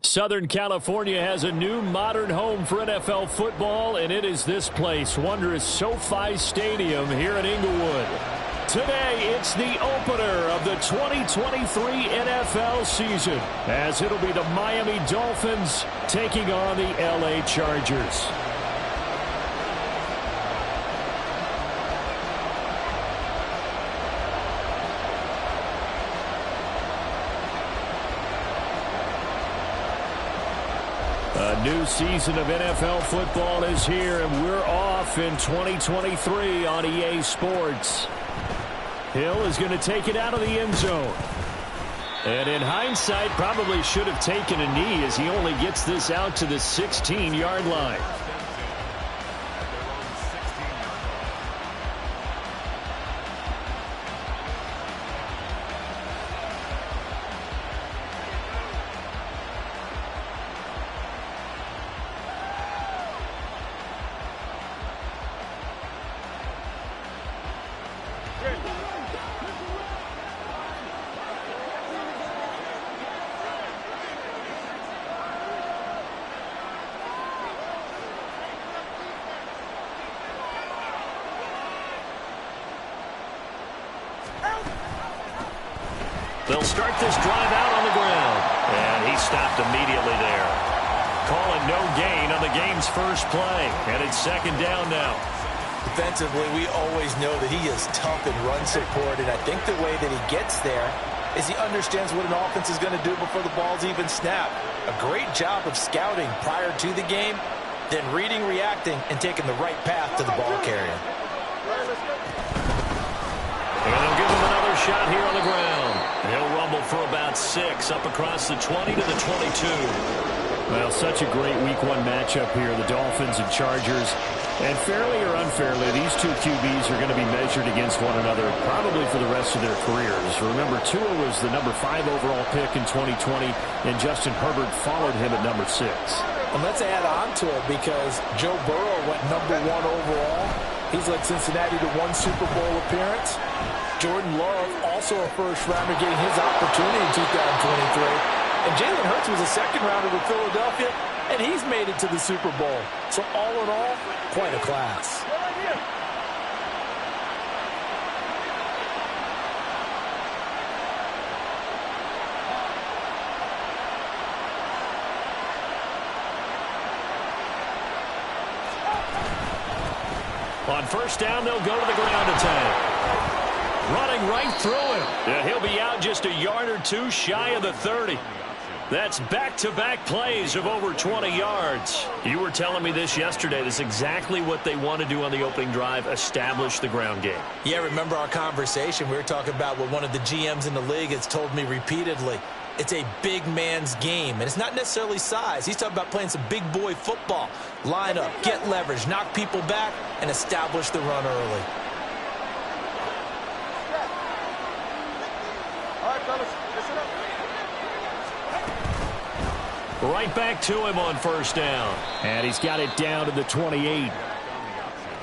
Southern California has a new modern home for NFL football, and it is this place, wondrous SoFi Stadium here in Inglewood. Today, it's the opener of the 2023 NFL season, as it'll be the Miami Dolphins taking on the LA Chargers. A new season of NFL football is here, and we're off in 2023 on EA Sports. Hill is going to take it out of the end zone. And in hindsight, probably should have taken a knee as he only gets this out to the 16-yard line. They'll start this drive out on the ground. And he stopped immediately there. Calling no gain on the game's first play. And it's second down now. Defensively, we always know that he is tough in run support. And I think the way that he gets there is he understands what an offense is going to do before the ball's even snapped. A great job of scouting prior to the game, then reading, reacting, and taking the right path to the ball carrier. And they'll give him another shot here on the ground. He'll rumble for about 6 up across the 20 to the 22. Well, such a great week one matchup here, the Dolphins and Chargers. And fairly or unfairly, these two QBs are going to be measured against one another probably for the rest of their careers. Remember, Tua was the number 5 overall pick in 2020, and Justin Herbert followed him at number 6. And let's add on to it because Joe Burrow went number 1 overall. He's led Cincinnati to 1 Super Bowl appearance. Jordan Love, also a first-rounder, getting his opportunity in 2023. And Jalen Hurts was a second-rounder with Philadelphia, and he's made it to the Super Bowl. So all in all, quite a class. On first down, they'll go to the ground attack. Running right through him. Yeah, he'll be out just a yard or 2 shy of the 30. That's back-to-back plays of over 20 yards. You were telling me this yesterday. This is exactly what they want to do on the opening drive, establish the ground game. Yeah, remember our conversation. We were talking about what one of the GMs in the league has told me repeatedly. It's a big man's game, and it's not necessarily size. He's talking about playing some big boy football. Line up, get leverage, knock people back, and establish the run early. Right back to him on first down. And he's got it down to the 28.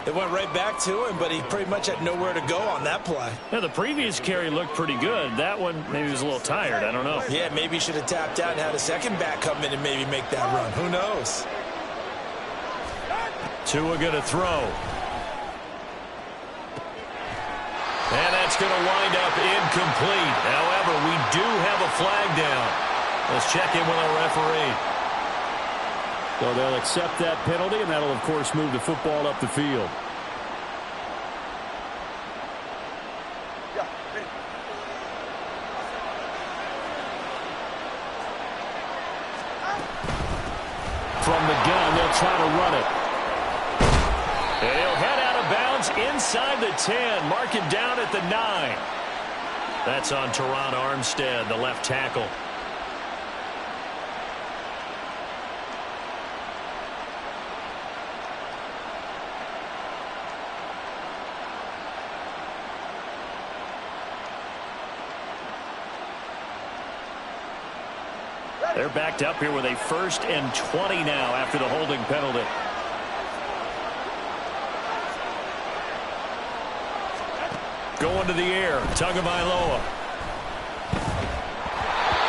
It went right back to him, but he pretty much had nowhere to go on that play. Yeah, the previous carry looked pretty good. That one, maybe he was a little tired. I don't know. Yeah, maybe he should have tapped out and had a second back come in and maybe make that run. Who knows? Tua going to throw. And that's going to wind up incomplete. However, we do have a flag down. Let's check in with our referee. So they'll accept that penalty, and that'll, of course, move the football up the field. From the gun, they'll try to run it. And he'll head out of bounds inside the 10. Mark him down at the 9. That's on Teron Armstead, the left tackle. They're backed up here with a 1st and 20 now after the holding penalty. Going to the air, Tagovailoa.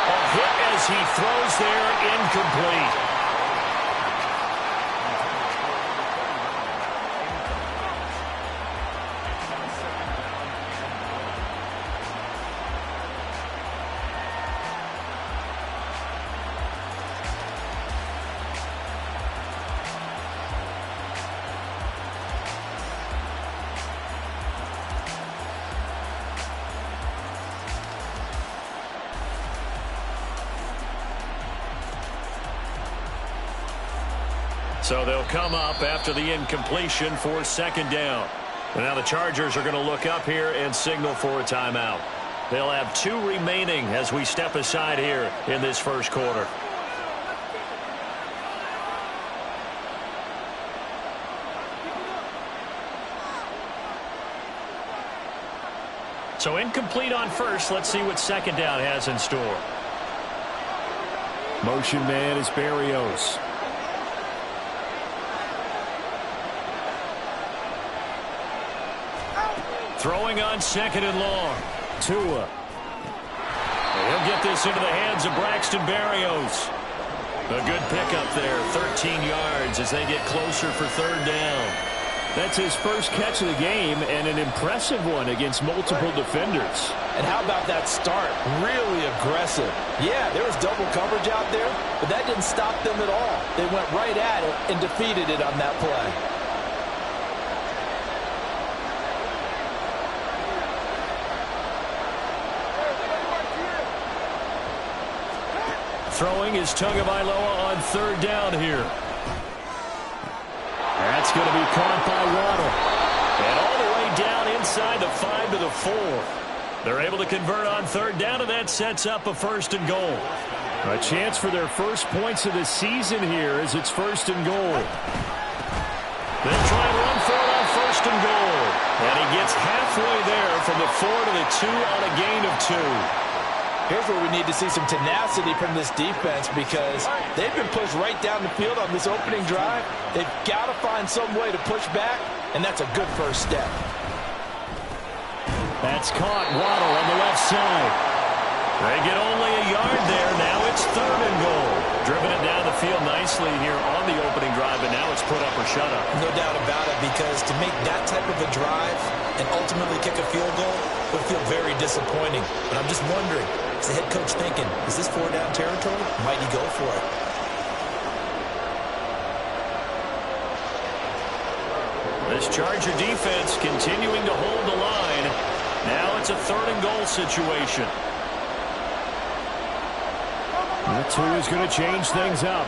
A hit as he throws there, incomplete. So they'll come up after the incompletion for second down. And now the Chargers are going to look up here and signal for a timeout. They'll have 2 remaining as we step aside here in this first quarter. So incomplete on first. Let's see what second down has in store. Motion man is Berrios. Throwing on second and long. Tua. He'll get this into the hands of Braxton Berrios. A good pickup there. 13 yards as they get closer for third down. That's his first catch of the game and an impressive one against multiple defenders. And how about that start? Really aggressive. Yeah, there was double coverage out there, but that didn't stop them at all. They went right at it and defeated it on that play. Throwing is Tagovailoa on third down here. That's going to be caught by Waddle. And all the way down inside the 5 to the 4. They're able to convert on third down, and that sets up a first and goal. A chance for their first points of the season here as it's first and goal. They'll try and run for it on first and goal. And he gets halfway there from the 4 to the 2 on a gain of 2. Here's where we need to see some tenacity from this defense because they've been pushed right down the field on this opening drive. They've got to find some way to push back, and that's a good first step. That's caught. Waddle on the left side. They get only a yard there. Now it's third and goal. Driven it down the field nicely here on the opening drive, and now it's put up or shut up. No doubt about it, because to make that type of a drive and ultimately kick a field goal would feel very disappointing. But I'm just wondering, is the head coach thinking, is this 4-down territory? Might he go for it? This Charger defense continuing to hold the line. Now it's a third and goal situation. That two is going to change things up.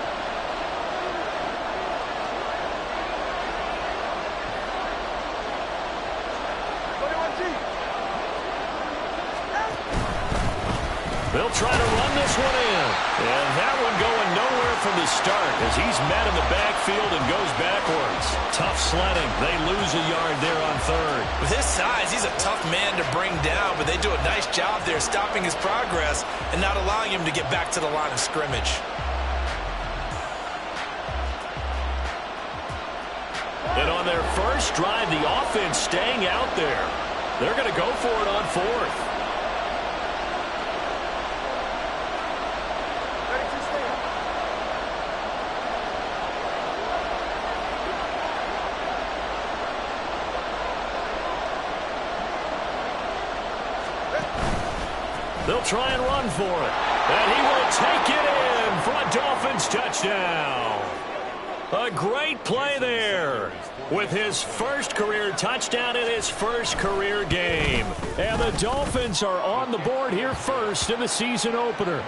They'll try to run this one in. And that one going nowhere from the start as he's met in the backfield and goes backwards. Tough sledding. They lose a yard there on third. With his size, he's a tough man to bring down, but they do a nice job there stopping his progress and not allowing him to get back to the line of scrimmage. And on their first drive, the offense staying out there. They're going to go for it on fourth. They'll try and run for it. And he will take it in for a Dolphins touchdown. A great play there with his first career touchdown in his first career game. And the Dolphins are on the board here first in the season opener.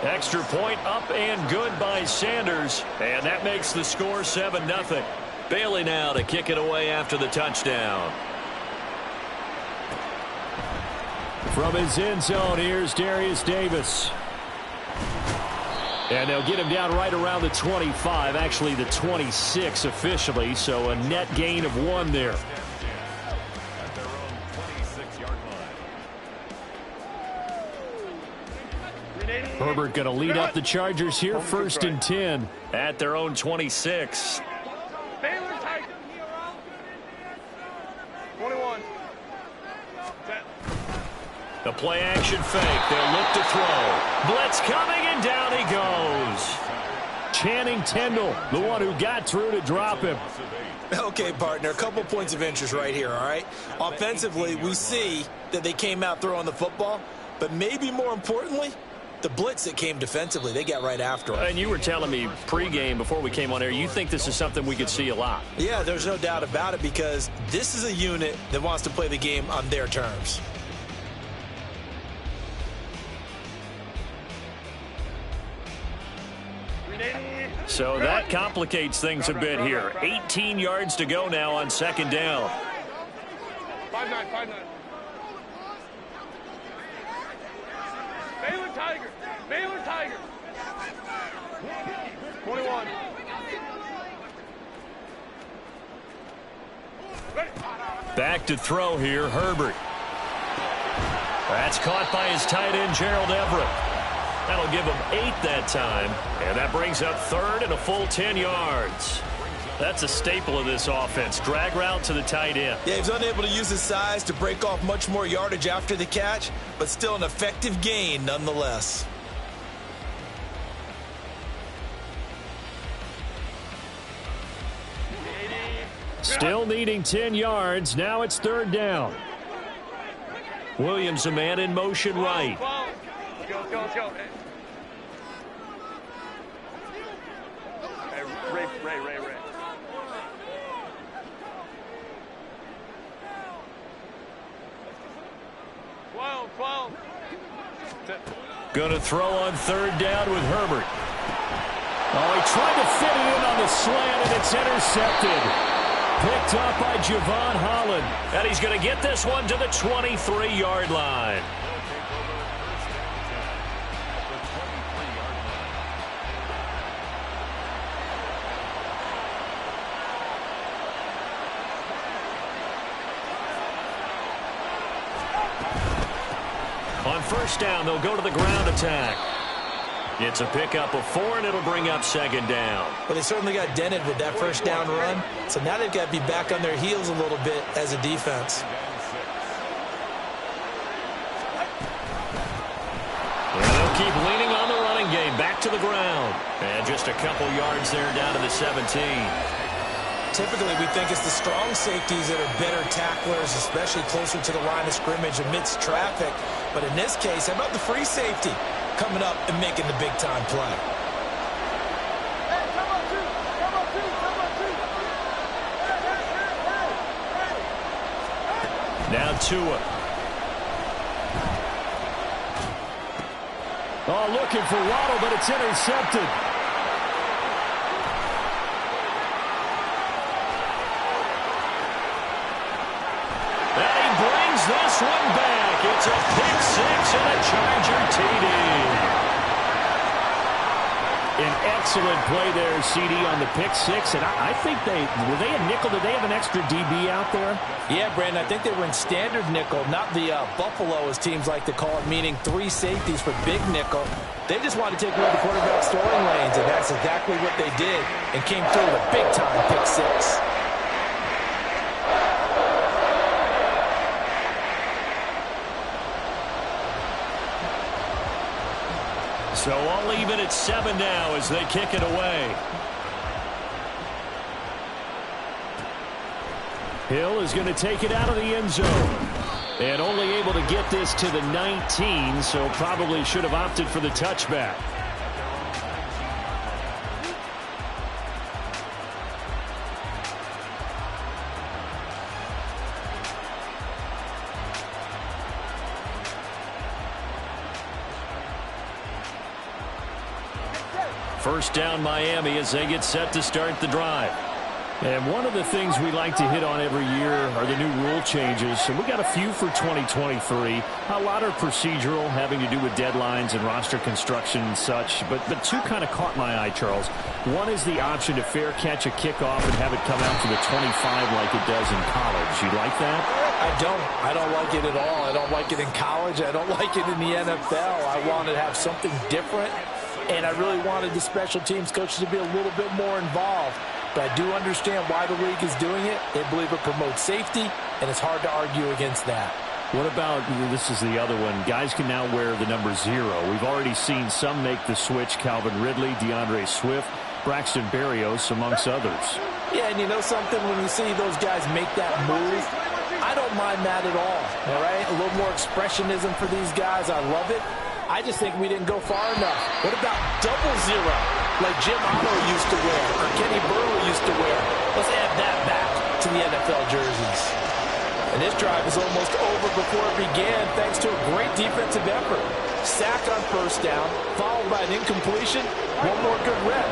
Extra point up and good by Sanders. And that makes the score 7-0. Bailey now to kick it away after the touchdown. From his end zone, here's Darius Davis. And they'll get him down right around the 25, actually the 26 officially, so a net gain of 1 there. At their own 26-yard line. Herbert going to lead up the Chargers here, first and 10 at their own 26. 21. The play action fake. They'll look to throw. Blitz coming, and down he goes. Channing Tindall, the one who got through to drop him. Okay, partner, a couple points of interest right here, all right? Offensively, we see that they came out throwing the football, but maybe more importantly, the blitz that came defensively, they got right after him. And you were telling me pregame before we came on air, you think this is something we could see a lot. Yeah, there's no doubt about it because this is a unit that wants to play the game on their terms. So that complicates things a bit here. 18 yards to go now on second down. 5-9, 5-9. Baylor Tiger. Baylor Tiger. 21. Back to throw here, Herbert. That's caught by his tight end, Gerald Everett. That'll give him 8 that time, and that brings up third and a full 10 yards. That's a staple of this offense. Drag route to the tight end. Yeah, he was unable to use his size to break off much more yardage after the catch, but still an effective gain nonetheless. Still needing 10 yards. Now it's third down. Williams, a man in motion right. Let's go, let's go, let's go. Hey, Ray. 12. Gonna throw on third down with Herbert. Oh, he tried to fit it in on the slant, and it's intercepted. Picked up by Javon Holland. And he's going to get this one to the 23-yard line. On first down, they'll go to the ground attack. It's a pickup of 4, and it'll bring up second down. Well, they certainly got dented with that first down run, so now they've got to be back on their heels a little bit as a defense. And they'll keep leaning on the running game. Back to the ground. And just a couple yards there down to the 17. Typically, we think it's the strong safeties that are better tacklers, especially closer to the line of scrimmage amidst traffic. But in this case, how about the free safety coming up and making the big-time play? Now Tua. Oh, looking for Waddle, but it's intercepted. And he brings this one back. It's a pick six and a Charger TD. An excellent play there, CD, on the pick six. And I think were they a nickel? Did they have an extra DB out there? Yeah, Brandon, I think they were in standard nickel, not the Buffalo, as teams like to call it, meaning 3 safeties for big nickel. They just wanted to take away the quarterback's throwing lanes, and that's exactly what they did, and came through with a big-time pick six. So all even at 7 now as they kick it away. Hill is going to take it out of the end zone. And only able to get this to the 19, so probably should have opted for the touchback. First down Miami as they get set to start the drive. And one of the things we like to hit on every year are the new rule changes. And we got a few for 2023. A lot are procedural, having to do with deadlines and roster construction and such. But 2 kind of caught my eye, Charles. One is the option to fair catch a kickoff and have it come out to the 25 like it does in college. You like that? I don't like it at all. I don't like it in college. I don't like it in the NFL. I want to have something different. And I really wanted the special teams coaches to be a little bit more involved. But I do understand why the league is doing it. They believe it promotes safety, and it's hard to argue against that. What about, this is the other one, guys can now wear the number 0. We've already seen some make the switch, Calvin Ridley, DeAndre Swift, Braxton Berrios, amongst others. Yeah, and you know something, when you see those guys make that move, I don't mind that at all right? A little more expressionism for these guys. I love it. I just think we didn't go far enough. What about double 0, like Jim Otto used to wear, or Kenny Burley used to wear? Let's add that back to the NFL jerseys. And this drive is almost over before it began, thanks to a great defensive effort. Sack on first down, followed by an incompletion. One more good rep,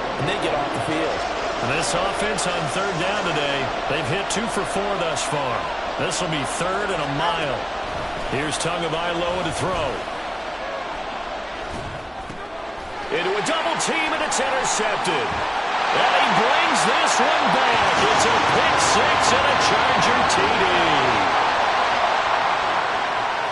This offense on third down today, they've hit 2 for 4 thus far. This will be 3rd and a mile. Here's Tagovailoa to throw. Into a double team, and it's intercepted. And he brings this one back. It's a pick 6 and a Charger TD.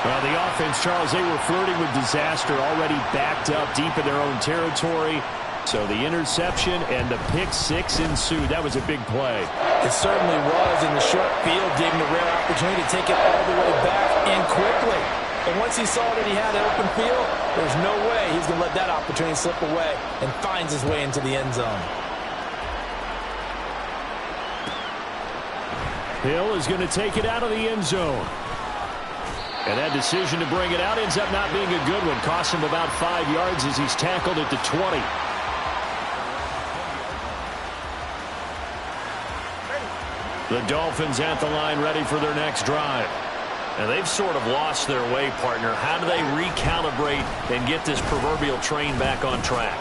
Well, the offense, Charles, they were flirting with disaster, already backed up deep in their own territory. So the interception and the pick 6 ensued. That was a big play. It certainly was, and the short field gave him a rare opportunity to take it all the way back and quickly. And once he saw that he had an open field, there's no way he's going to let that opportunity slip away, and finds his way into the end zone. Hill is going to take it out of the end zone. And that decision to bring it out ends up not being a good one. Costs him about 5 yards as he's tackled at the 20. The Dolphins at the line ready for their next drive. And they've sort of lost their way, partner. How do they recalibrate and get this proverbial train back on track?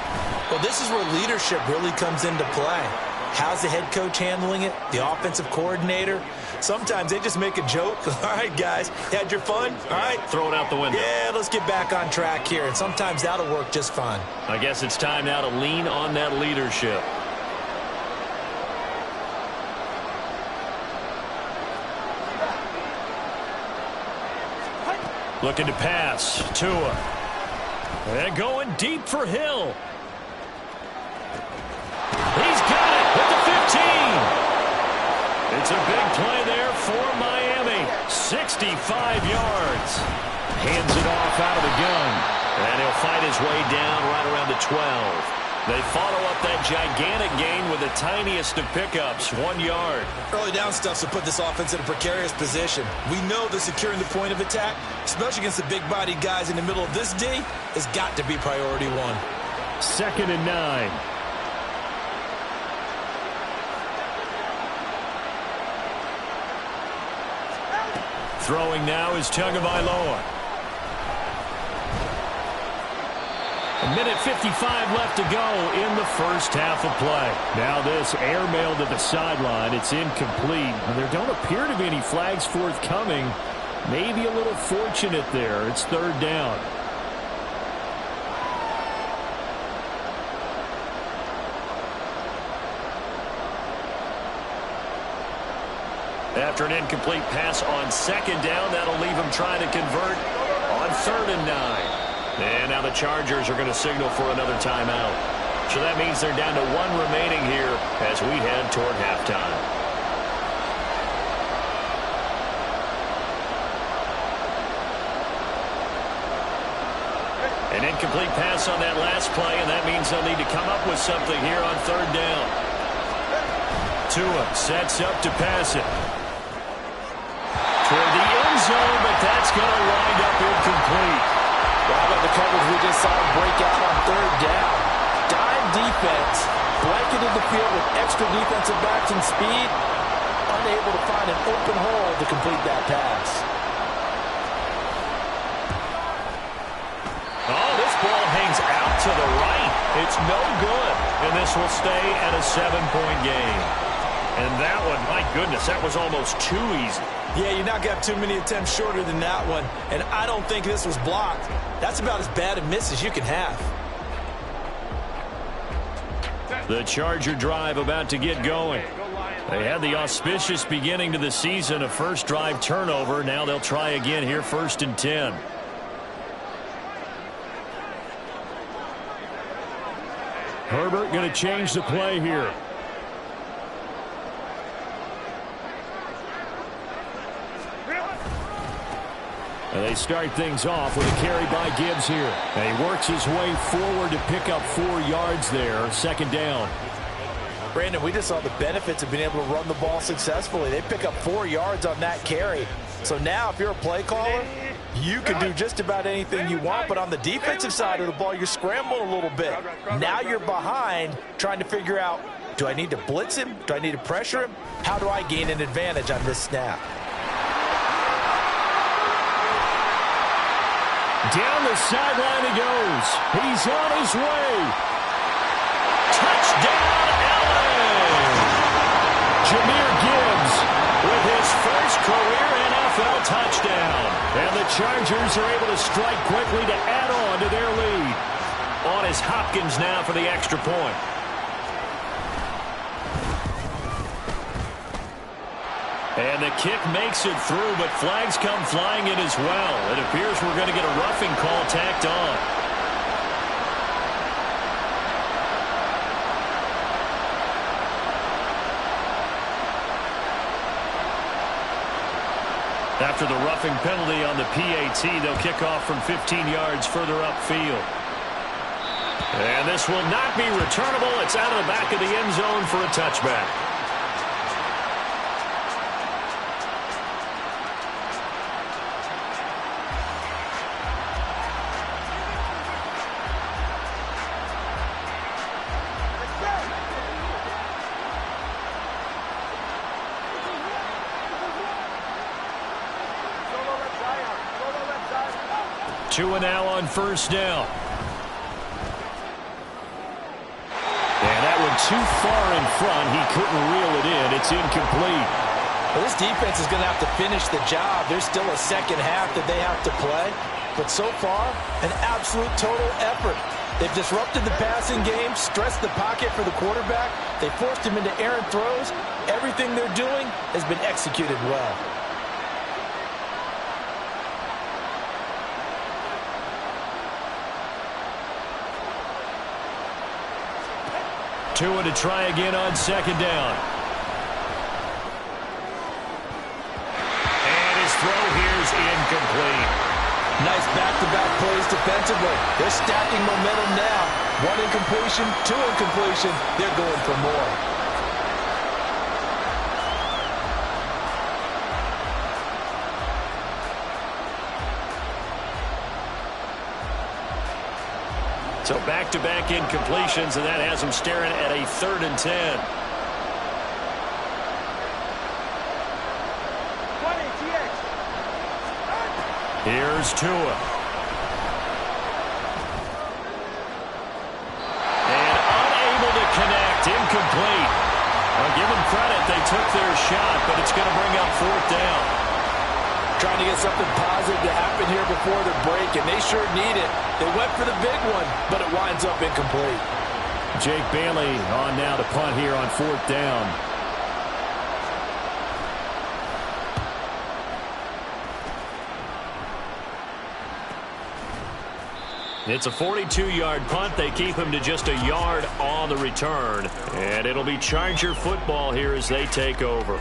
Well, this is where leadership really comes into play. How's the head coach handling it? The offensive coordinator? Sometimes they just make a joke. All right, guys, had your fun? All right. Throw it out the window. Yeah, let's get back on track here. And sometimes that'll work just fine. I guess it's time now to lean on that leadership. Looking to pass. Tua. And going deep for Hill. He's got it at the 15. It's a big play there for Miami. 65 yards. Hands it off out of the gun. And he'll fight his way down right around the 12. They follow up that gigantic gain with the tiniest of pickups, 1 yard. Early down stuff to put this offense in a precarious position. We know that securing the point of attack, especially against the big-bodied guys in the middle of this D, has got to be priority 1. 2nd and 9. Throwing now is Tagovailoa. A minute 55 left to go in the first half of play. Now this airmail to the sideline. It's incomplete. There don't appear to be any flags forthcoming. Maybe a little fortunate there. It's 3rd down. After an incomplete pass on 2nd down, that'll leave him trying to convert on 3rd and 9. And now the Chargers are going to signal for another timeout. So that means they're down to 1 remaining here as we head toward halftime. An incomplete pass on that last play, and that means they'll need to come up with something here on 3rd down. Tua sets up to pass it. Toward the end zone, but that's going to wind up incomplete. How about the coverage we just saw him break out on 3rd down? Dime defense, blanketed the field with extra defensive backs and speed, unable to find an open hole to complete that pass. Oh, this ball hangs out to the right. It's no good, and this will stay at a 7-point game. And that one, my goodness, that was almost too easy. Yeah, you're not going to have too many attempts shorter than that one. And I don't think this was blocked. That's about as bad a miss as you can have. The Charger drive about to get going. They had the auspicious beginning to the season, a first drive turnover. Now they'll try again here, 1st and 10. Herbert going to change the play here. And they start things off with a carry by Gibbs here. And he works his way forward to pick up 4 yards there. 2nd down. Brandon, we just saw the benefits of being able to run the ball successfully. They pick up 4 yards on that carry. So now if you're a play caller, you can do just about anything you want. But on the defensive side of the ball, you're scrambling a little bit. Now you're behind trying to figure out, do I need to blitz him? Do I need to pressure him? How do I gain an advantage on this snap? Down the sideline he goes. He's on his way. Touchdown, Allen! Chargers are able to strike quickly to add on to their lead. On is Hopkins now for the extra point. And the kick makes it through, but flags come flying in as well. It appears we're going to get a roughing call tacked on. After the roughing penalty on the PAT, they'll kick off from 15 yards further upfield. And this will not be returnable. It's out of the back of the end zone for a touchback. Tua now on first down. And that one too far in front. He couldn't reel it in. It's incomplete. Well, this defense is going to have to finish the job. There's still a second half that they have to play. But so far, an absolute total effort. They've disrupted the passing game, stressed the pocket for the quarterback. They forced him into errant throws. Everything they're doing has been executed well. Tua to try again on second down. And his throw here's incomplete. Nice back-to-back plays defensively. They're stacking momentum now. One incompletion, two incompletion. They're going for more. So back-to-back incompletions, and that has them staring at a 3rd and 10. 20, TX. Here's Tua. And unable to connect. Incomplete. I'll give them credit. They took their shot, but it's going to bring up 4th down. Trying to get something positive to happen here before the break, and they sure need it. They went for the big one, but it winds up incomplete. Jake Bailey on now to punt here on 4th down. It's a 42-yard punt. They keep him to just a yard on the return. And it'll be Charger football here as they take over.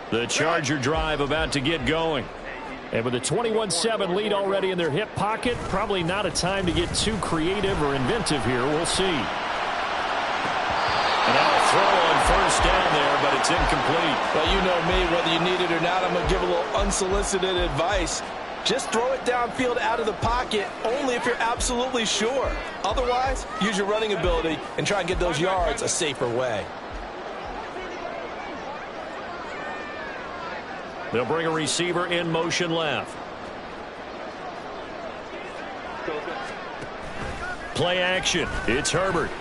The Charger drive about to get going. And with a 21-7 lead already in their hip pocket, probably not a time to get too creative or inventive here. We'll see. And now a throw on first down there, but it's incomplete. Well, you know me, whether you need it or not, I'm going to give a little unsolicited advice. Just throw it downfield out of the pocket only if you're absolutely sure. Otherwise, use your running ability and try and get those yards a safer way. They'll bring a receiver in motion left. Play action. It's Herbert.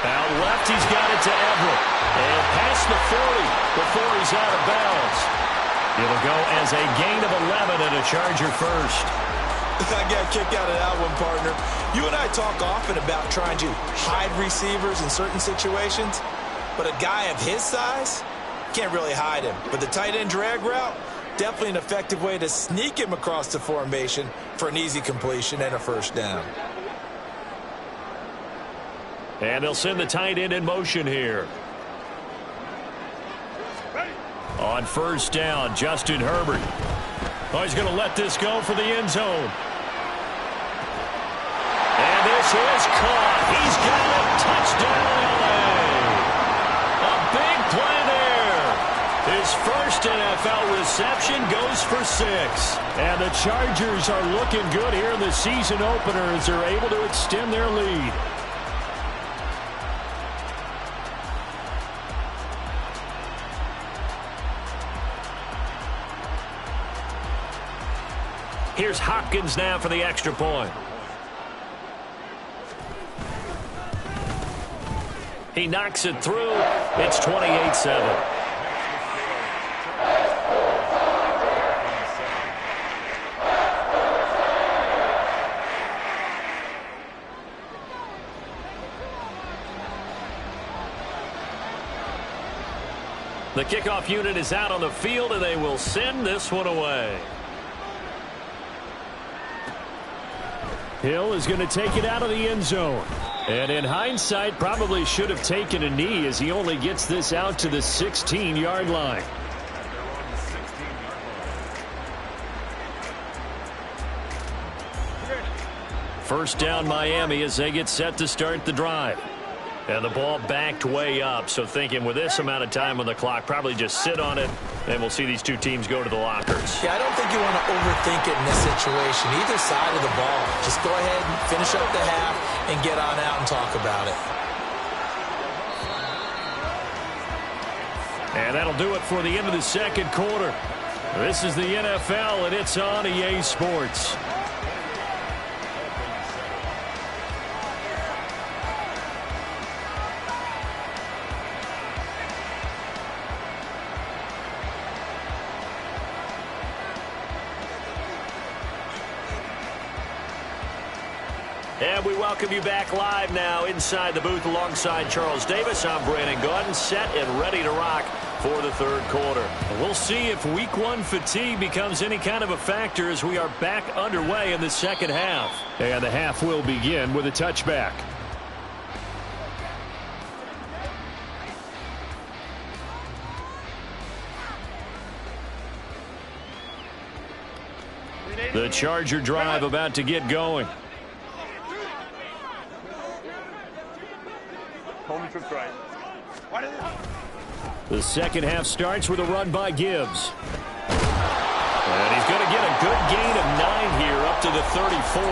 Out left, he's got it to Everett. And past the 40 before he's out of bounds. It'll go as a gain of 11 and a Charger first. I got a kick out of that one, partner. You and I talk often about trying to hide receivers in certain situations, but a guy of his size can't really hide him. But the tight end drag route, definitely an effective way to sneak him across the formation for an easy completion and a first down. And they'll send the tight end in motion here. On first down, Justin Herbert. Oh, he's going to let this go for the end zone. And this is caught. He's got a touchdown, LA. A big play there. His first NFL reception goes for 6. And the Chargers are looking good here in the season opener as they're able to extend their lead. Here's Hopkins now for the extra point. He knocks it through. It's 28-7. The kickoff unit is out on the field, and they will send this one away. Hill is going to take it out of the end zone. And in hindsight, probably should have taken a knee as he only gets this out to the 16-yard line. First down Miami as they get set to start the drive. And the ball backed way up, so thinking with this amount of time on the clock, probably just sit on it, and we'll see these two teams go to the lockers. Yeah, I don't think you want to overthink it in this situation. Either side of the ball. Just go ahead and finish up the half and get on out and talk about it. And that'll do it for the end of the second quarter. This is the NFL, and it's on EA Sports. And we welcome you back live now inside the booth alongside Charles Davis. I'm Brandon Gaudin, set and ready to rock for the third quarter. We'll see if week one fatigue becomes any kind of a factor as we are back underway in the second half. And the half will begin with a touchback. The Charger drive about to get going. The second half starts with a run by Gibbs. And he's going to get a good gain of 9 here up to the 34.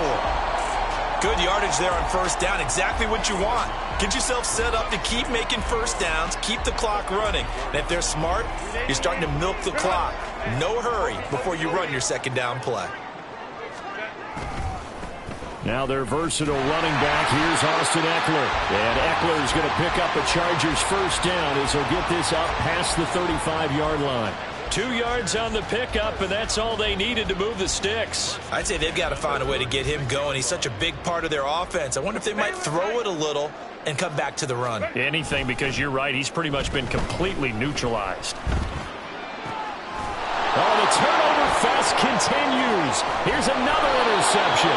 Good yardage there on first down. Exactly what you want. Get yourself set up to keep making first downs, keep the clock running. And if they're smart, you're starting to milk the clock. No hurry before you run your second down play. Now their versatile running back, here's Austin Eckler. And Eckler's going to pick up a Chargers first down as he'll get this up past the 35-yard line. 2 yards on the pickup, and that's all they needed to move the sticks. I'd say they've got to find a way to get him going. He's such a big part of their offense. I wonder if they might throw it a little and come back to the run. Anything, because you're right, he's pretty much been completely neutralized. Oh, the turnover fest continues. Here's another interception.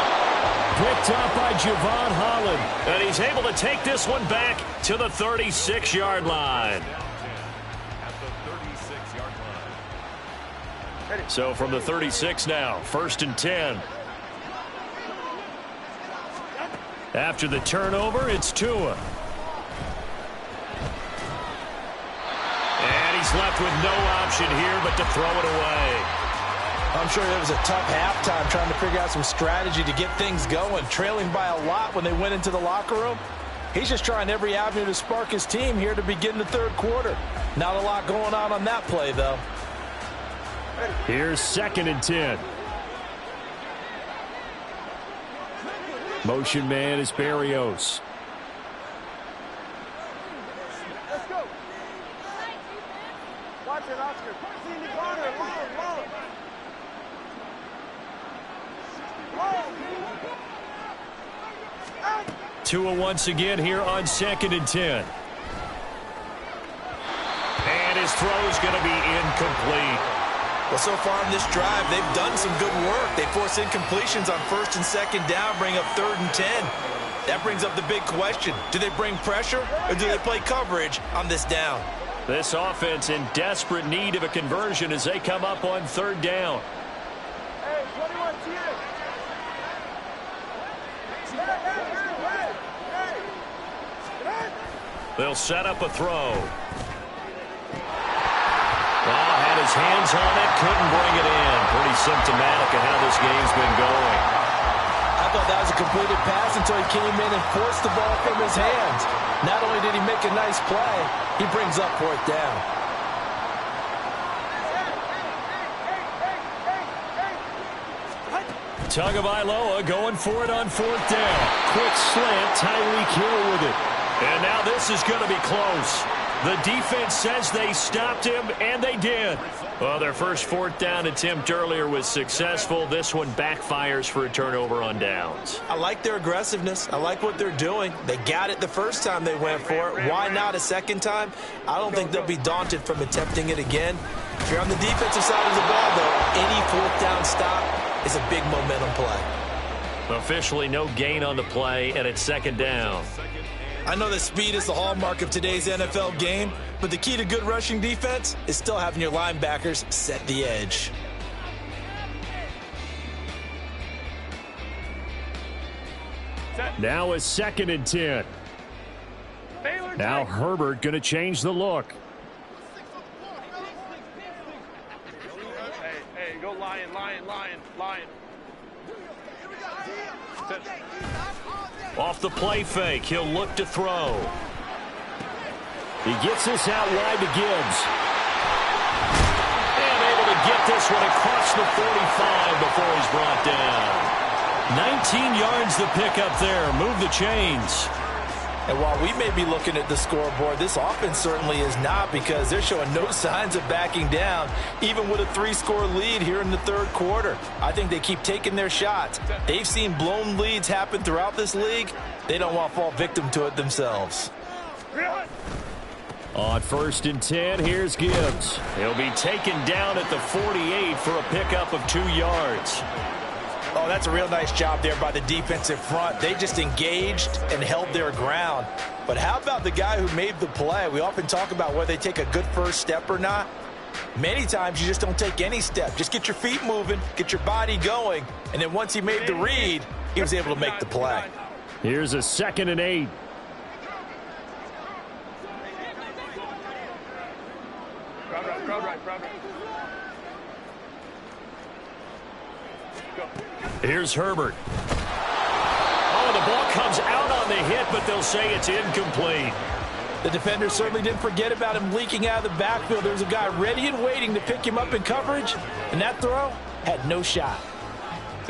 Picked up by Javon Holland. And he's able to take this one back to the 36-yard line. So from the 36 now, 1st and 10. After the turnover, it's Tua. And he's left with no option here but to throw it away. I'm sure it was a tough halftime trying to figure out some strategy to get things going. Trailing by a lot when they went into the locker room. He's just trying every avenue to spark his team here to begin the third quarter. Not a lot going on that play, though. Here's 2nd and 10. Motion man is Berrios. Let's go. Watch it, Oscar. See in the corner. Long. Tua once again here on 2nd and 10. And his throw is going to be incomplete. Well, so far in this drive, they've done some good work. They force incompletions on 1st and 2nd down, bring up 3rd and 10. That brings up the big question. Do they bring pressure or do they play coverage on this down? This offense in desperate need of a conversion as they come up on 3rd down. Hey, 21 here. They'll set up a throw. Well, had his hands on it, couldn't bring it in. Pretty symptomatic of how this game's been going. I thought that was a completed pass until he came in and forced the ball from his hands. Not only did he make a nice play, he brings up 4th down. Tagovailoa going for it on 4th down. Quick slant, Tyreek Hill with it. And now this is going to be close. The defense says they stopped him, and they did. Well, their first fourth down attempt earlier was successful. This one backfires for a turnover on downs. I like their aggressiveness. I like what they're doing. They got it the first time they went for it. Why not a second time? I don't think they'll be daunted from attempting it again. If you're on the defensive side of the ball, though, any fourth down stop is a big momentum play. Officially no gain on the play, and it's second down. I know that speed is the hallmark of today's NFL game, but the key to good rushing defense is still having your linebackers set the edge. Now a 2nd and 10. Now Herbert going to change the look. Hey, go lion. Off the play fake, he'll look to throw. He gets this out wide to Gibbs. And able to get this one across the 45 before he's brought down. 19 yards the pickup there. Move the chains. And while we may be looking at the scoreboard, this offense certainly is not, because they're showing no signs of backing down, even with a 3-score lead here in the third quarter. I think they keep taking their shots. They've seen blown leads happen throughout this league. They don't want to fall victim to it themselves. On 1st and 10, here's Gibbs. He'll be taken down at the 48 for a pickup of 2 yards. Oh, that's a real nice job there by the defensive front. They just engaged and held their ground. But how about the guy who made the play? We often talk about whether they take a good first step or not. Many times you just don't take any step. Just get your feet moving, get your body going, and then once he made the read, he was able to make the play. Here's a 2nd and 8. Crowd right. Here's Herbert. Oh, the ball comes out on the hit, but they'll say it's incomplete. The defender certainly didn't forget about him leaking out of the backfield. There's a guy ready and waiting to pick him up in coverage, and that throw had no shot.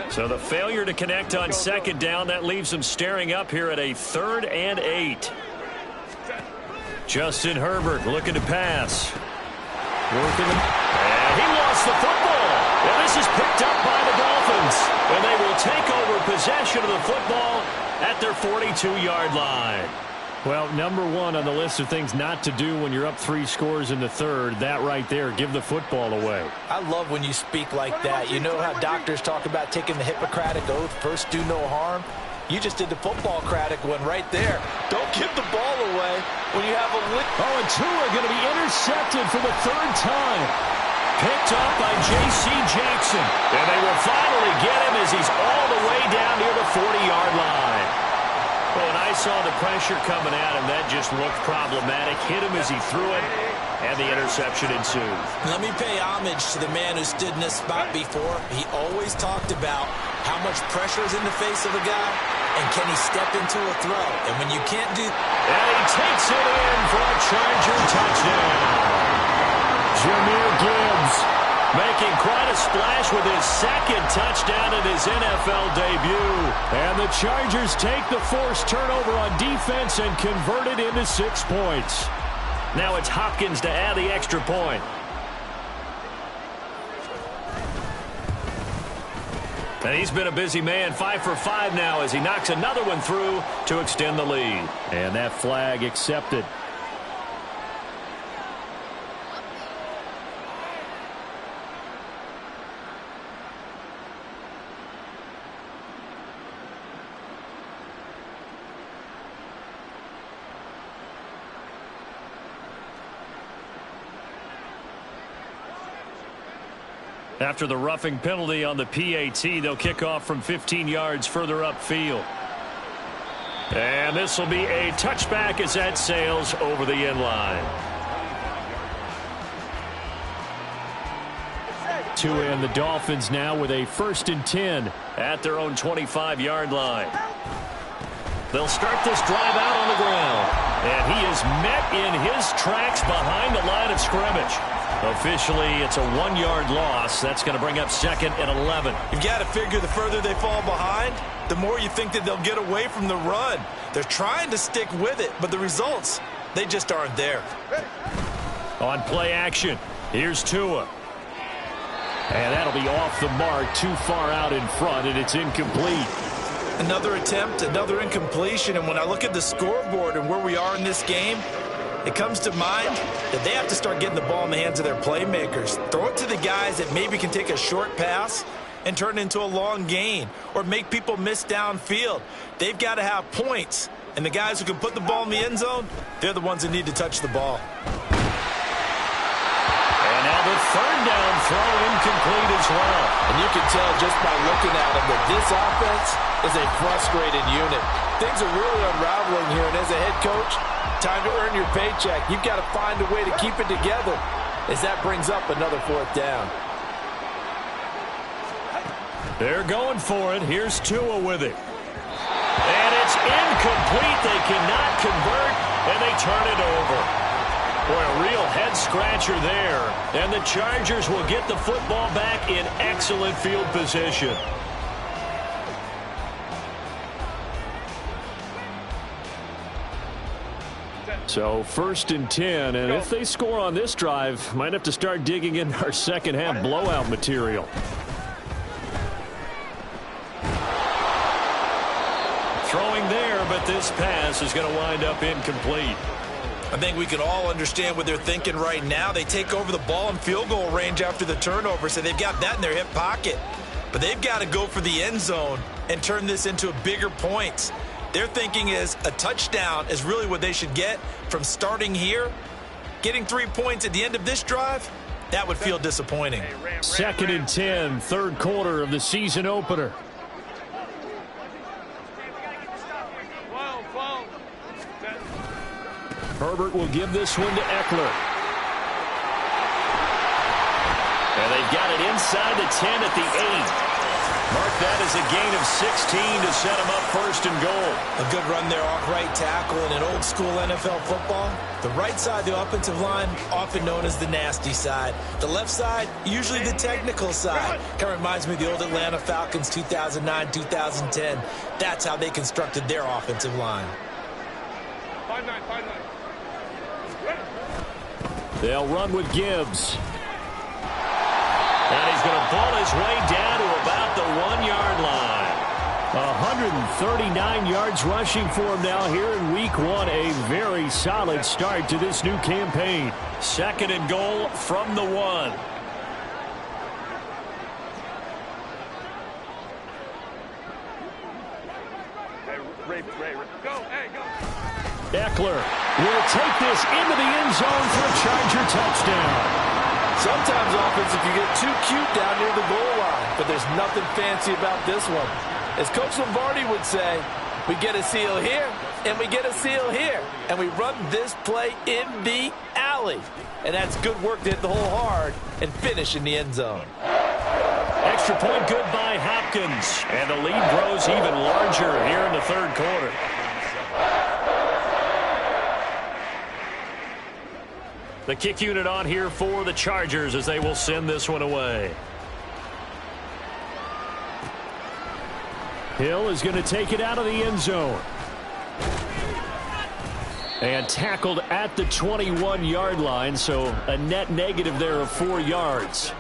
So the failure to connect on 2nd down, that leaves them staring up here at a 3rd and 8. Justin Herbert looking to pass. And he lost the football. And this is picked up by the Dolphins. And they will take over possession of the football at their 42-yard line. Well, number 1 on the list of things not to do when you're up 3 scores in the third, that right there, give the football away. I love when you speak like that. You know how doctors talk about taking the Hippocratic Oath, first do no harm? You just did the football-cratic one right there. Don't give the ball away when you have a lick. Oh, and Tua going to be intercepted for the 3rd time. Picked up by J.C. Jackson. And they will finally get him as he's all the way down near the 40-yard line. Well, when I saw the pressure coming at him, that just looked problematic. Hit him as he threw it, and the interception ensued. Let me pay homage to the man who stood in this spot before. He always talked about how much pressure is in the face of a guy, and can he step into a throw. And when you can't do... And he takes it in for a Charger touchdown. Jahmyr Gibbs making quite a splash with his 2nd touchdown in his NFL debut. And the Chargers take the forced turnover on defense and convert it into 6 points. Now it's Hopkins to add the extra point. And he's been a busy man, 5 for 5 now as he knocks another one through to extend the lead. And that flag accepted. After the roughing penalty on the PAT, they'll kick off from 15 yards further upfield. And this will be a touchback as that sails over the end line. Tua and the Dolphins now with a 1st and 10 at their own 25-yard line. They'll start this drive out on the ground. And he is met in his tracks behind the line of scrimmage. Officially, it's a 1-yard loss. That's going to bring up 2nd and 11. You've got to figure the further they fall behind, the more you think that they'll get away from the run. They're trying to stick with it, but the results They just aren't there. On play action, here's Tua. And that'll be off the mark, too far out in front, and it's incomplete. Another attempt, another incompletion, and when I look at the scoreboard and where we are in this game, it comes to mind that they have to start getting the ball in the hands of their playmakers. Throw it to the guys that maybe can take a short pass and turn it into a long gain or make people miss downfield. They've got to have points, and the guys who can put the ball in the end zone, they're the ones that need to touch the ball. And now the third down throw incomplete as well. And you can tell just by looking at them that this offense is a frustrated unit. Things are really unraveling here, and as a head coach, time to earn your paycheck. You've got to find a way to keep it together as that brings up another fourth down. They're going for it. Here's Tua with it. And it's incomplete. They cannot convert, and they turn it over. Boy, a real head-scratcher there. And the Chargers will get the football back in excellent field position. So 1st and 10, and if they score on this drive, might have to start digging in our second-half blowout material. Throwing there, but this pass is going to wind up incomplete. I think we can all understand what they're thinking right now. They take over the ball in field goal range after the turnover, so they've got that in their hip pocket. But they've got to go for the end zone and turn this into bigger points. Their thinking is a touchdown is really what they should get from starting here. Getting 3 points at the end of this drive, that would feel disappointing. 2nd and 10, third quarter of the season opener. Herbert will give this one to Eckler. And they've got it inside the 10 at the 8. Mark that as a gain of 16 to set them up 1st and goal. A good run there off right tackle in an old school NFL football. The right side of the offensive line, often known as the nasty side. The left side, usually the technical side. Kind of reminds me of the old Atlanta Falcons 2009, 2010. That's how they constructed their offensive line. 5-9. They'll run with Gibbs. And he's going to ball his way down to about the 1-yard line. 139 yards rushing for him now here in week 1. A very solid start to this new campaign. 2nd and goal from the 1. Ray, go, hey, go. Eckler will take this into the end zone for a Charger touchdown. Sometimes offense, if you get too cute down near the goal line, but there's nothing fancy about this one. As Coach Lombardi would say, we get a seal here, and we get a seal here, and we run this play in the alley. And that's good work to hit the hole hard and finish in the end zone. Extra point good by Hopkins, and the lead grows even larger here in the third quarter. The kick unit on here for the Chargers as they will send this one away. Hill is going to take it out of the end zone. And tackled at the 21-yard line, so a net negative there of 4 yards.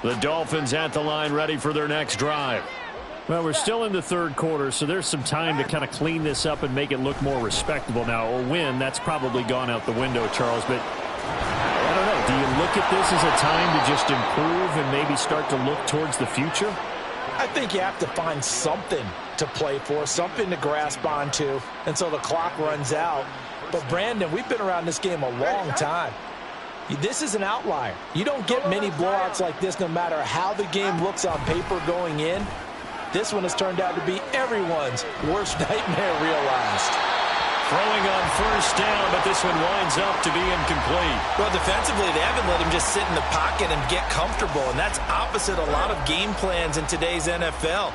The Dolphins at the line ready for their next drive. Well, we're still in the third quarter, so there's some time to kind of clean this up and make it look more respectable now. A win, that's probably gone out the window, Charles, but I don't know. Do you look at this as a time to just improve and maybe start to look towards the future? I think you have to find something to play for, something to grasp onto until the clock runs out. But, Brandon, we've been around this game a long time. This is an outlier. You don't get many blowouts like this no matter how the game looks on paper going in. This one has turned out to be everyone's worst nightmare realized. Throwing on first down, but this one winds up to be incomplete. Well, defensively, they haven't let him just sit in the pocket and get comfortable, and that's opposite a lot of game plans in today's NFL.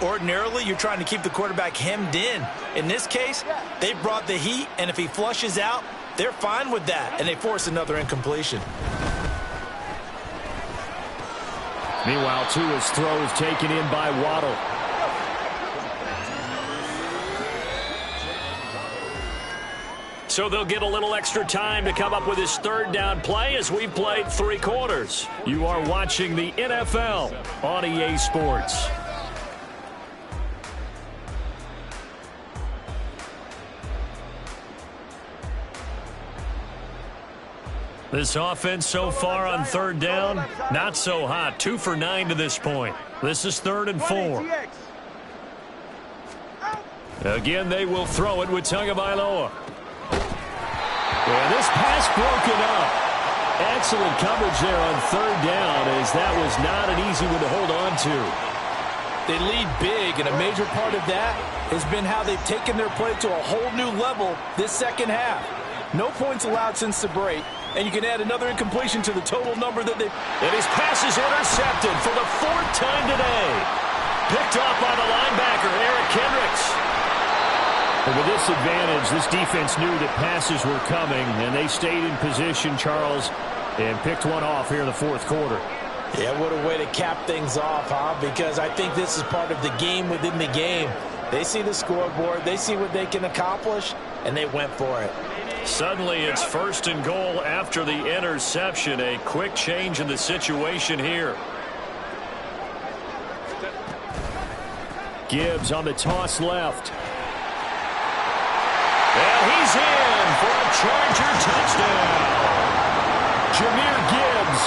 Ordinarily, you're trying to keep the quarterback hemmed in. In this case, they brought the heat, and if he flushes out, they're fine with that, and they force another incompletion. Meanwhile, Tua's throw is taken in by Waddle. So they'll get a little extra time to come up with his third down play as we've played 3 quarters. You are watching the NFL on EA Sports. This offense so far on third down, not so hot. 2 for 9 to this point. This is 3rd and 4. Again, they will throw it with Tagovailoa. And this pass broken up. Excellent coverage there on 3rd down, as that was not an easy one to hold on to. They lead big, and a major part of that has been how they've taken their play to a whole new level this second half. No points allowed since the break, and you can add another incompletion to the total number that they... And his pass is intercepted for the 4th time today. Picked off by the linebacker, Eric Kendricks. And with this advantage, this defense knew that passes were coming, and they stayed in position, Charles, and picked one off here in the 4th quarter. Yeah, what a way to cap things off, huh? Because I think this is part of the game within the game. They see the scoreboard, they see what they can accomplish, and they went for it. Suddenly it's 1st and goal after the interception. A quick change in the situation here. Gibbs on the toss left. And he's in for a Charger touchdown. Jahmyr Gibbs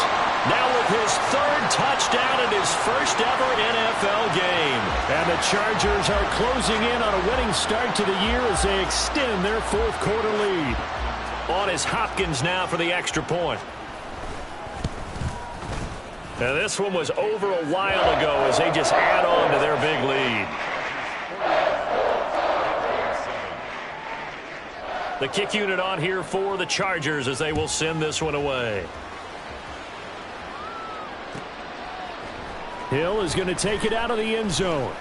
now with his 3rd touchdown in his first ever NFL game. And the Chargers are closing in on a winning start to the year as they extend their 4th quarter lead. On is Hopkins now for the extra point. Now this one was over a while ago as they just add on to their big lead. The kick unit on here for the Chargers as they will send this one away. Hill is going to take it out of the end zone.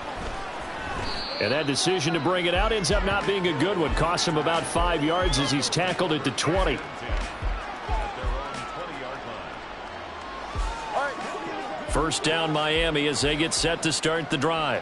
And that decision to bring it out ends up not being a good one. Costs him about 5 yards as he's tackled at the 20. First down Miami as they get set to start the drive.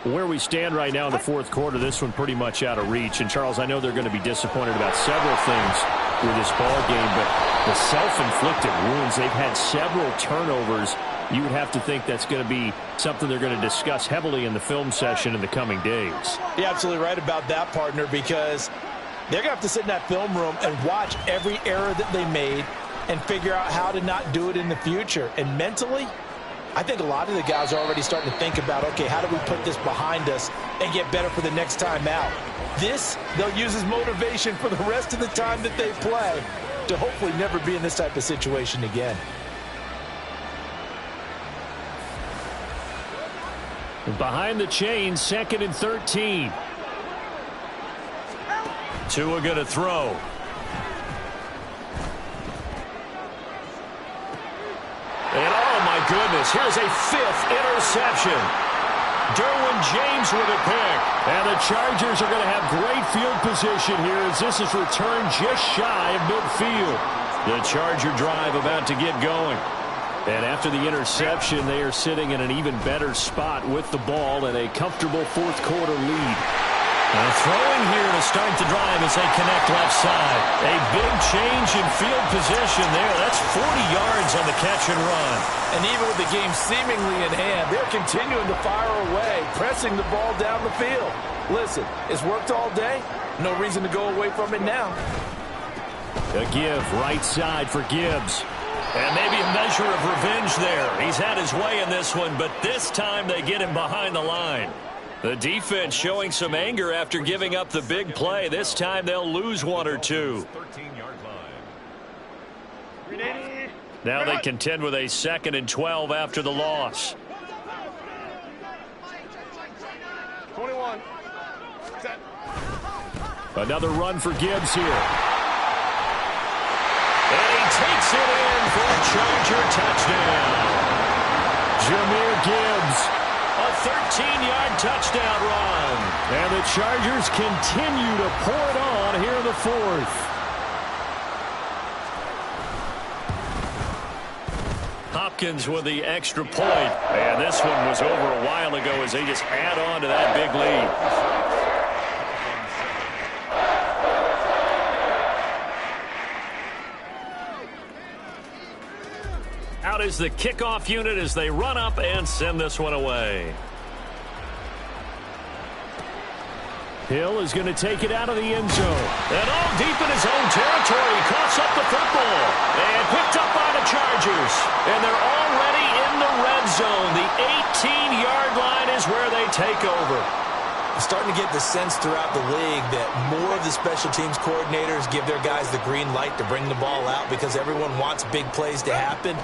Where we stand right now in the 4th quarter, this one pretty much out of reach. And, Charles, I know they're going to be disappointed about several things with this ball game, but the self-inflicted wounds, they've had several turnovers. You would have to think that's going to be something they're going to discuss heavily in the film session in the coming days. You're absolutely right about that, partner, because they're going to have to sit in that film room and watch every error that they made and figure out how to not do it in the future. And mentally, I think a lot of the guys are already starting to think about, okay, how do we put this behind us and get better for the next time out? This, they'll use as motivation for the rest of the time that they play to hopefully never be in this type of situation again. Behind the chain, 2nd and 13. Tua going to throw. And oh my goodness, here's a 5th interception. Derwin James with a pick. And the Chargers are going to have great field position here as this is returned just shy of midfield. The Charger drive about to get going. And after the interception, they are sitting in an even better spot with the ball and a comfortable 4th quarter lead. Throwing here to start the drive as they connect left side. A big change in field position there. That's 40 yards on the catch and run. And even with the game seemingly in hand, they're continuing to fire away, pressing the ball down the field. Listen, it's worked all day. No reason to go away from it now. A give right side for Gibbs. And maybe a measure of revenge there. He's had his way in this one, but this time they get him behind the line. The defense showing some anger after giving up the big play. This time they'll lose 1 or 2. Now they contend with a 2nd and 12 after the loss. 21. Set. Another run for Gibbs here. And he takes it in for a Charger touchdown. Jahmyr Gibbs. A 13-yard touchdown run. And the Chargers continue to pour it on here in the 4th. Hopkins with the extra point. And this one was over a while ago as they just add on to that big lead. out is the kickoff unit as they run up and send this one away. Hill is going to take it out of the end zone. And all deep in his own territory. He coughs up the football. And picked up by the Chargers. And they're already in the red zone. The 18-yard line is where they take over. I'm starting to get the sense throughout the league that more of the special teams coordinators give their guys the green light to bring the ball out because everyone wants big plays to happen.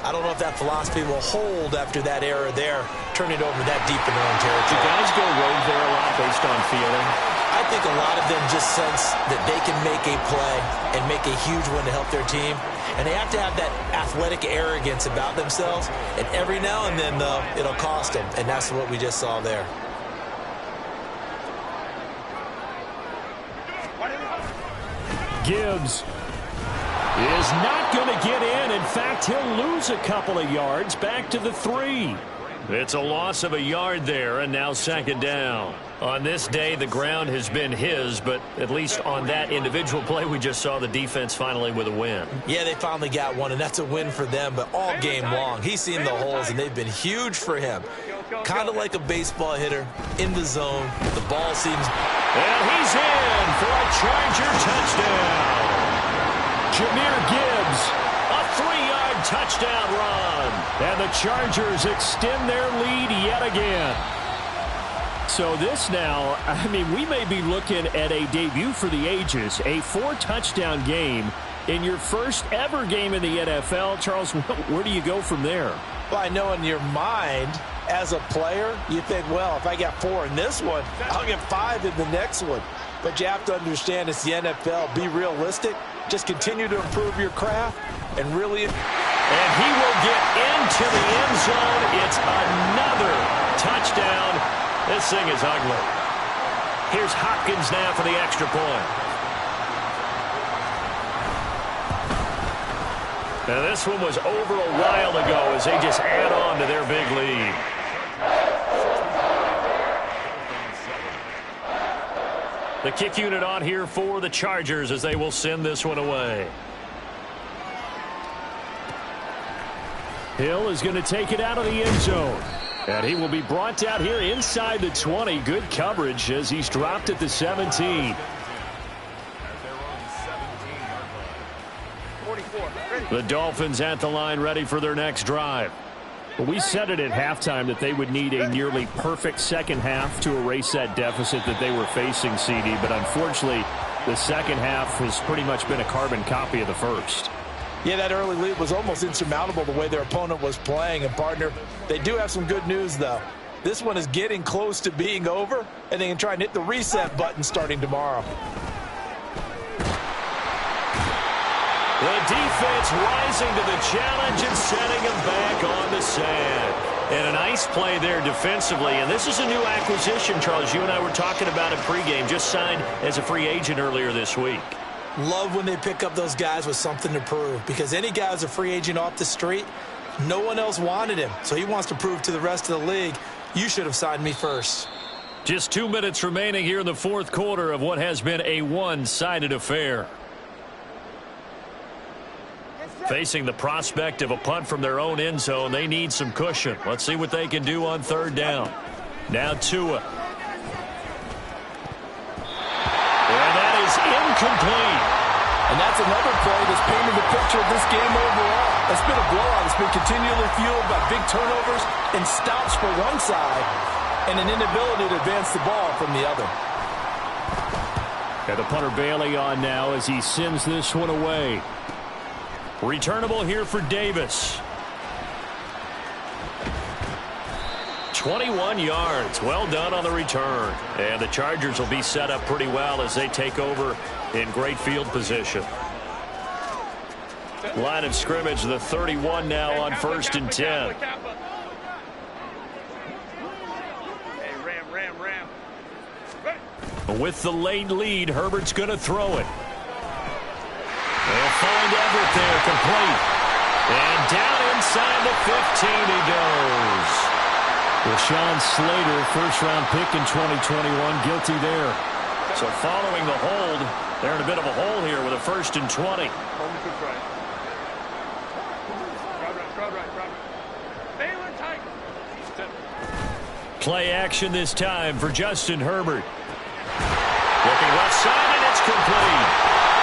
I don't know if that philosophy will hold after that era there, turn it over that deep in their own territory. Do guys go rogue there a lot based on feeling? I think a lot of them just sense that they can make a play and make a huge one to help their team. And they have to have that athletic arrogance about themselves. And every now and then, though, it'll cost them. And that's what we just saw there. Gibbs is not going to get in. In fact, he'll lose a couple of yards back to the 3. It's a loss of a yard there, and now second down. On this day, the ground has been his, but at least on that individual play, we just saw the defense finally with a win. Yeah, they finally got one, and that's a win for them, but all game long, he's seen the holes, and they've been huge for him. Kind of like a baseball hitter in the zone. The ball seems... And he's in for a Charger touchdown. Jahmyr Gibbs, a 3-yard touchdown run. And the Chargers extend their lead yet again. So this now, I mean, we may be looking at a debut for the ages, a 4-touchdown game in your first ever game in the NFL. Charles, where do you go from there? Well, I know in your mind, as a player, you think, well, if I got 4 in this one, I'll get 5 in the next one. But you have to understand it's the NFL. Be realistic. Just continue to improve your craft and really... And he will get into the end zone. It's another touchdown. This thing is ugly. Here's Hopkins now for the extra point. Now this one was over a while ago as they just add on to their big lead. The kick unit on here for the Chargers as they will send this one away. Hill is going to take it out of the end zone. And he will be brought down here inside the 20. Good coverage as he's dropped at the 17. The Dolphins at the line ready for their next drive. We said it at halftime that they would need a nearly perfect second half to erase that deficit that they were facing, CD. But unfortunately, the second half has pretty much been a carbon copy of the first. Yeah, that early lead was almost insurmountable the way their opponent was playing. And, partner, they do have some good news, though. This one is getting close to being over, and they can try and hit the reset button starting tomorrow. The defense rising to the challenge and setting him back on the sand. And a nice play there defensively. And this is a new acquisition, Charles. You and I were talking about it pregame. Just signed as a free agent earlier this week. Love when they pick up those guys with something to prove. Because any guy who's a free agent off the street, no one else wanted him. So he wants to prove to the rest of the league, you should have signed me first. Just 2 minutes remaining here in the fourth quarter of what has been a one-sided affair. Facing the prospect of a punt from their own end zone, they need some cushion. Let's see what they can do on third down. Now Tua. And that is incomplete. And that's another play that's painted the picture of this game overall. It's been a blowout. It's been continually fueled by big turnovers and stops for one side and an inability to advance the ball from the other. And the punter Bailey on now as he sends this one away. Returnable here for Davis. 21 yards. Well done on the return. And the Chargers will be set up pretty well as they take over in great field position. Line of scrimmage, the 31 now on 1st and 10. With the late lead, Herbert's going to throw it. They'll find Everett there, complete. And down inside the 15 he goes. Rashawn Slater, first-round pick in 2021, guilty there. So following the hold, they're in a bit of a hole here with a 1st and 20. Play action this time for Justin Herbert. Looking left side, and it's complete.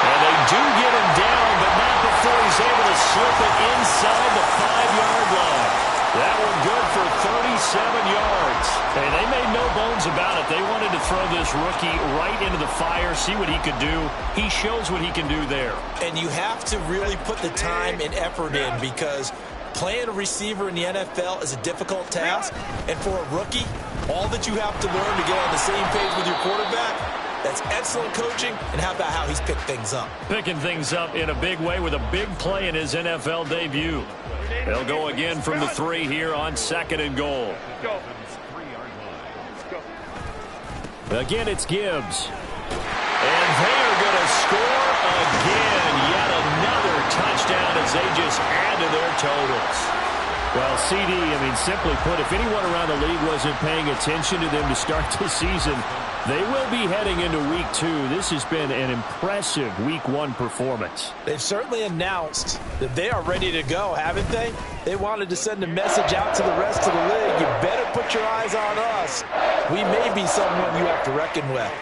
And they do get him down, but not before he's able to slip it inside the 5-yard line. That one good for 37 yards. Hey, they made no bones about it. They wanted to throw this rookie right into the fire, see what he could do. He shows what he can do there. And you have to really put the time and effort in, because playing a receiver in the NFL is a difficult task. And for a rookie, all that you have to learn to get on the same page with your quarterback, that's excellent coaching. And how about how he's picked things up? Picking things up in a big way with a big play in his NFL debut. They'll go again from the 3 here on 2nd and goal. Again, it's Gibbs. And they are going to score again. Yet another touchdown as they just add to their totals. Well, CD, simply put, if anyone around the league wasn't paying attention to them to start the season, they will be heading into Week 2. This has been an impressive Week 1 performance. They've certainly announced that they are ready to go, haven't they? They wanted to send a message out to the rest of the league. You better put your eyes on us. We may be someone you have to reckon with.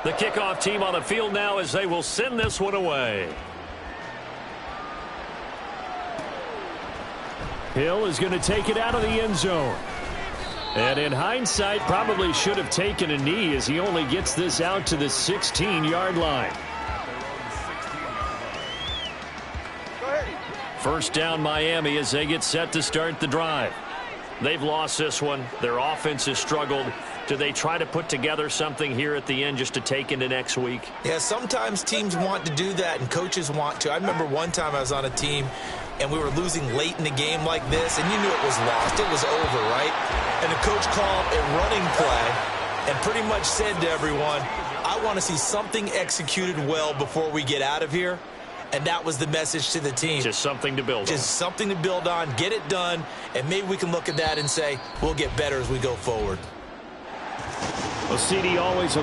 The kickoff team on the field now as they will send this one away. Hill is going to take it out of the end zone. And in hindsight, probably should have taken a knee as he only gets this out to the 16-yard line. First down Miami as they get set to start the drive. They've lost this one. Their offense has struggled. Do they try to put together something here at the end just to take into next week? Yeah, sometimes teams want to do that and coaches want to. I remember one time I was on a team and we were losing late in the game like this, and you knew it was lost. It was over, right? And the coach called a running play and pretty much said to everyone, I want to see something executed well before we get out of here. And that was the message to the team. Just something to build on. Just something to build on, get it done, and maybe we can look at that and say, we'll get better as we go forward. Well, CD always a